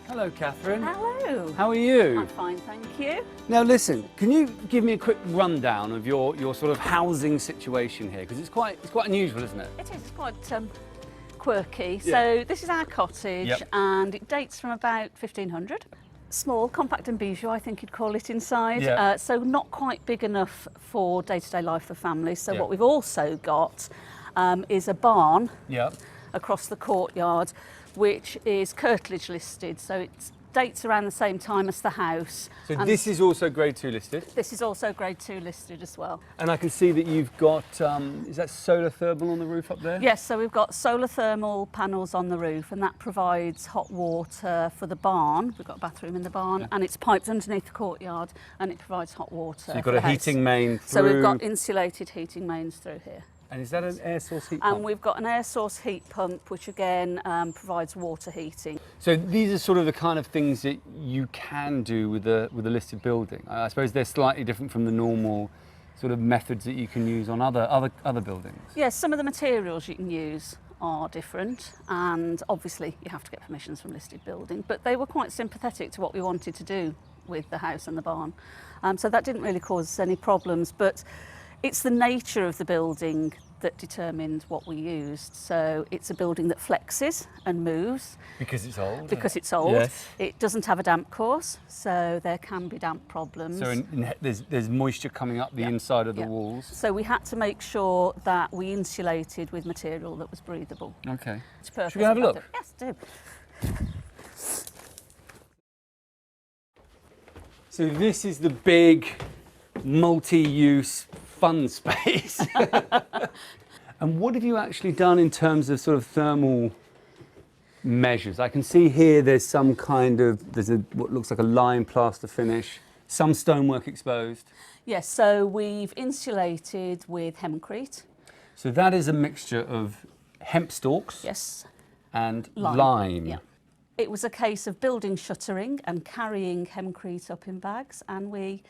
Hello, Catherine. Hello. How are you? I'm fine, thank you. Now listen, can you give me a quick rundown of your sort of housing situation here? Because it's quite unusual, isn't it? It is quite quirky. Yeah. So this is our cottage, Yep. and it dates from about 1500. Small, compact and bijou, I think you'd call it inside. Yeah. So not quite big enough for day-to-day life for families. So Yeah. what we've also got is a barn Yeah. across the courtyard, which is curtilage listed. So it dates around the same time as the house. So And this is also Grade 2 listed. this is also Grade 2 listed as well. And I can see that you've got, is that solar thermal on the roof up there? Yes, so we've got solar thermal panels on the roof, and that provides hot water for the barn. We've got a bathroom in the barn, and it's piped underneath the courtyard, and it provides hot water. So you've got a heating main through. So we've got insulated heating mains through here. And is that an air source heat pump? And we've got an air source heat pump, which again provides water heating. So these are sort of the kind of things that you can do with a listed building. I suppose they're slightly different from the normal sort of methods that you can use on other buildings. Yes, some of the materials you can use are different, and obviously you have to get permissions from listed building, but they were quite sympathetic to what we wanted to do with the house and the barn. So that didn't really cause us any problems, but it's the nature of the building that determined what we used. So it's a building that flexes and moves. Because it's old? Because it's old. Yes. It doesn't have a damp course, so there can be damp problems. So there's moisture coming up the inside of the Yeah. walls? So we had to make sure that we insulated with material that was breathable. Okay. It's perfect. Should we have a look? Yes, do. So this is the big multi-use fun space. And what have you actually done in terms of sort of thermal measures? I can see here there's some kind of, what looks like a lime plaster finish, some stonework exposed. Yes, so we've insulated with hempcrete. So that is a mixture of hemp stalks Yes. and lime. Yeah. It was a case of building shuttering and carrying hempcrete up in bags, and we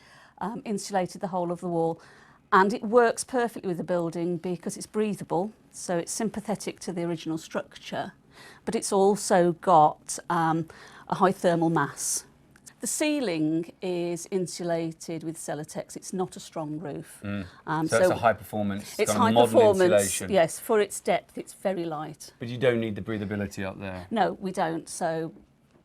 insulated the whole of the wall. And it works perfectly with the building because it's breathable, so it's sympathetic to the original structure, but it's also got a high thermal mass. The ceiling is insulated with Celotex. It's not a strong roof. So it's a high performance, it's kind of high modern performance, insulation. yes. For its depth, it's very light. But you don't need the breathability up there. No, we don't. So,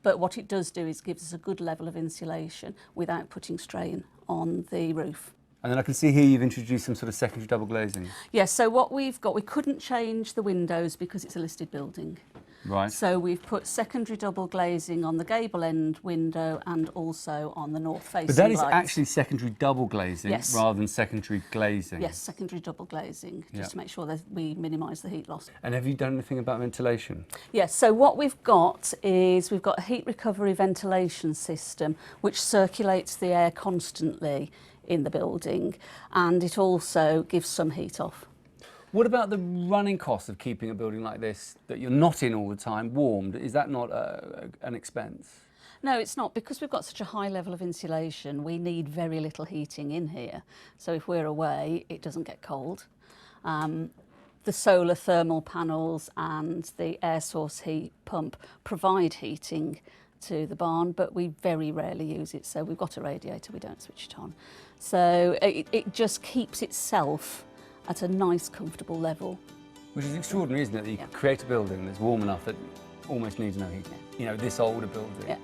but what it does do is gives us a good level of insulation without putting strain on the roof. And then I can see here you've introduced some sort of secondary double glazing. Yes, so what we've got, we couldn't change the windows because it's a listed building. Right. So we've put secondary double glazing on the gable end window and also on the north facing But that is lights. actually secondary double glazing Yes. rather than secondary glazing. Yes, secondary double glazing, just Yeah. to make sure that we minimise the heat loss. And have you done anything about ventilation? Yes, so what we've got is we've got a heat recovery ventilation system which circulates the air constantly in the building, and it also gives some heat off. What about the running cost of keeping a building like this, that you're not in all the time, warmed? Is that not an expense? No, it's not, because we've got such a high level of insulation. We need very little heating in here, so if we're away it doesn't get cold. The solar thermal panels and the air source heat pump provide heating to the barn, but we very rarely use it, so we've got a radiator, we don't switch it on. So it just keeps itself at a nice comfortable level. Which is extraordinary, isn't it? That you Yeah. create a building that's warm enough that almost needs no heating. You know, this older building. Yeah.